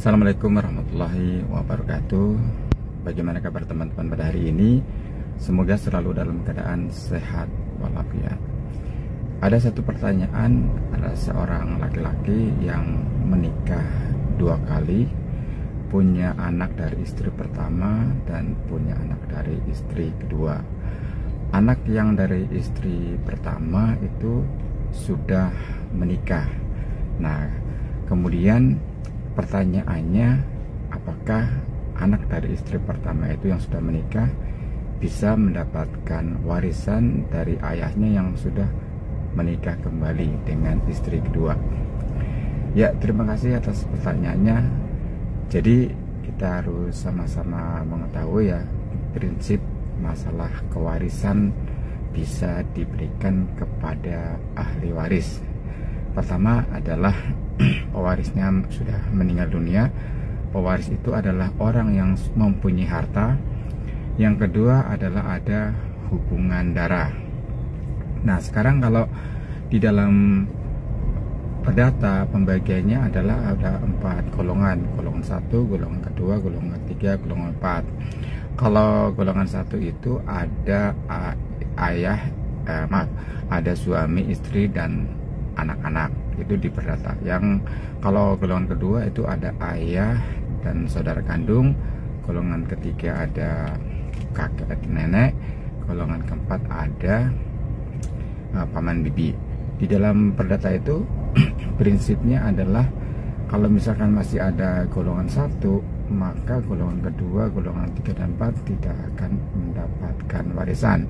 Assalamualaikum warahmatullahi wabarakatuh. Bagaimana kabar teman-teman pada hari ini? Semoga selalu dalam keadaan sehat walafiat. Ada satu pertanyaan, ada seorang laki-laki yang menikah 2 kali, punya anak dari istri pertama dan punya anak dari istri kedua. Anak yang dari istri pertama itu sudah menikah. Nah, kemudian pertanyaannya, apakah anak dari istri pertama itu yang sudah menikah bisa mendapatkan warisan dari ayahnya yang sudah menikah kembali dengan istri kedua? Ya, terima kasih atas pertanyaannya. Jadi kita harus sama-sama mengetahui ya, prinsip masalah kewarisan bisa diberikan kepada ahli waris. Pertama adalah pewarisnya sudah meninggal dunia. Pewaris itu adalah orang yang mempunyai harta. Yang kedua adalah ada hubungan darah. Nah, sekarang kalau di dalam perdata pembagiannya adalah ada 4 golongan. Golongan 1, golongan kedua, golongan 3, golongan 4. Kalau golongan 1 itu ada ada suami, istri, dan anak-anak, itu di perdata. Yang kalau golongan kedua itu ada ayah dan saudara kandung. Golongan ketiga ada kakek nenek. Golongan keempat ada paman bibi. Di dalam perdata itu prinsipnya adalah kalau misalkan masih ada golongan 1, maka golongan kedua, golongan 3 dan 4 tidak akan mendapatkan warisan.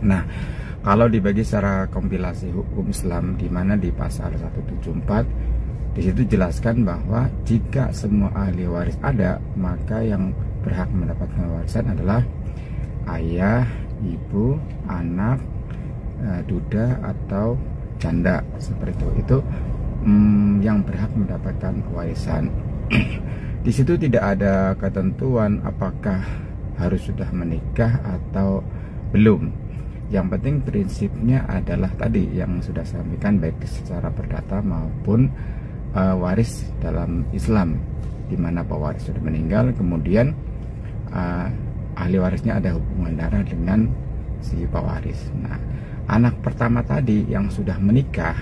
Nah, kalau dibagi secara kompilasi hukum Islam, di mana di pasal 174 di situ jelaskan bahwa jika semua ahli waris ada, maka yang berhak mendapatkan warisan adalah ayah, ibu, anak, duda atau janda, seperti itu. Itu yang berhak mendapatkan warisan. Di situ tidak ada ketentuan apakah harus sudah menikah atau belum. Yang penting prinsipnya adalah tadi yang sudah saya sampaikan, baik secara perdata maupun waris dalam Islam, di mana pewaris sudah meninggal, kemudian ahli warisnya ada hubungan darah dengan si pewaris. Nah, anak pertama tadi yang sudah menikah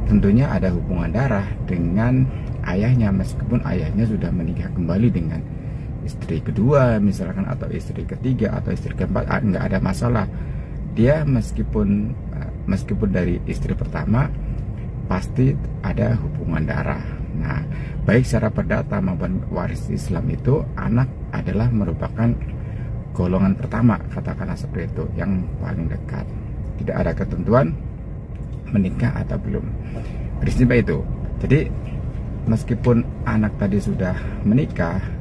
tentunya ada hubungan darah dengan ayahnya, meskipun ayahnya sudah menikah kembali dengan istri kedua misalkan, atau istri ketiga atau istri keempat, nggak ada masalah. Dia meskipun dari istri pertama pasti ada hubungan darah. Nah, baik secara perdata maupun waris Islam itu, anak adalah merupakan golongan pertama, katakanlah seperti itu, yang paling dekat. Tidak ada ketentuan menikah atau belum. Prinsipnya itu. Jadi meskipun anak tadi sudah menikah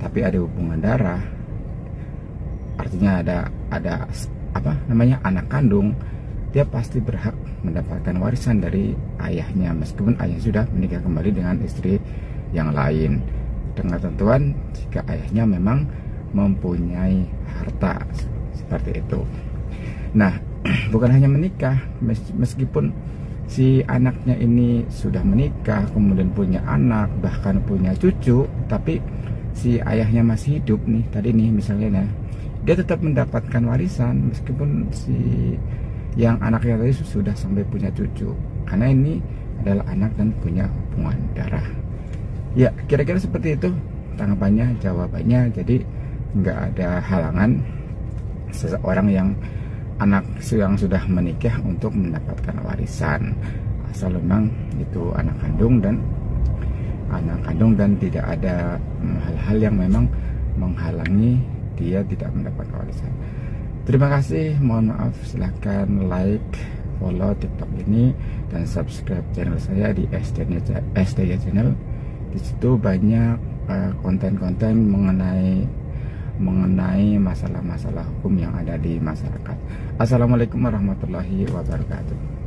tapi ada hubungan darah, artinya ada anak kandung, dia pasti berhak mendapatkan warisan dari ayahnya, meskipun ayahnya sudah menikah kembali dengan istri yang lain, dengan ketentuan jika ayahnya memang mempunyai harta, seperti itu. Nah, bukan hanya menikah, meskipun si anaknya ini sudah menikah, kemudian punya anak, bahkan punya cucu, tapi si ayahnya masih hidup nih, tadi nih misalnya, dia tetap mendapatkan warisan meskipun si yang anaknya tadi sudah sampai punya cucu, karena ini adalah anak dan punya hubungan darah. Ya, kira-kira seperti itu tanggapannya, jawabannya. Jadi nggak ada halangan seseorang yang sudah menikah untuk mendapatkan warisan, asal memang itu anak kandung dan tidak ada hal-hal yang memang menghalangi dia tidak mendapatkan warisan. Terima kasih, mohon maaf, silahkan like, follow TikTok ini, dan subscribe channel saya di SDY Channel. Di situ banyak konten-konten mengenai masalah-masalah hukum yang ada di masyarakat. Assalamualaikum warahmatullahi wabarakatuh.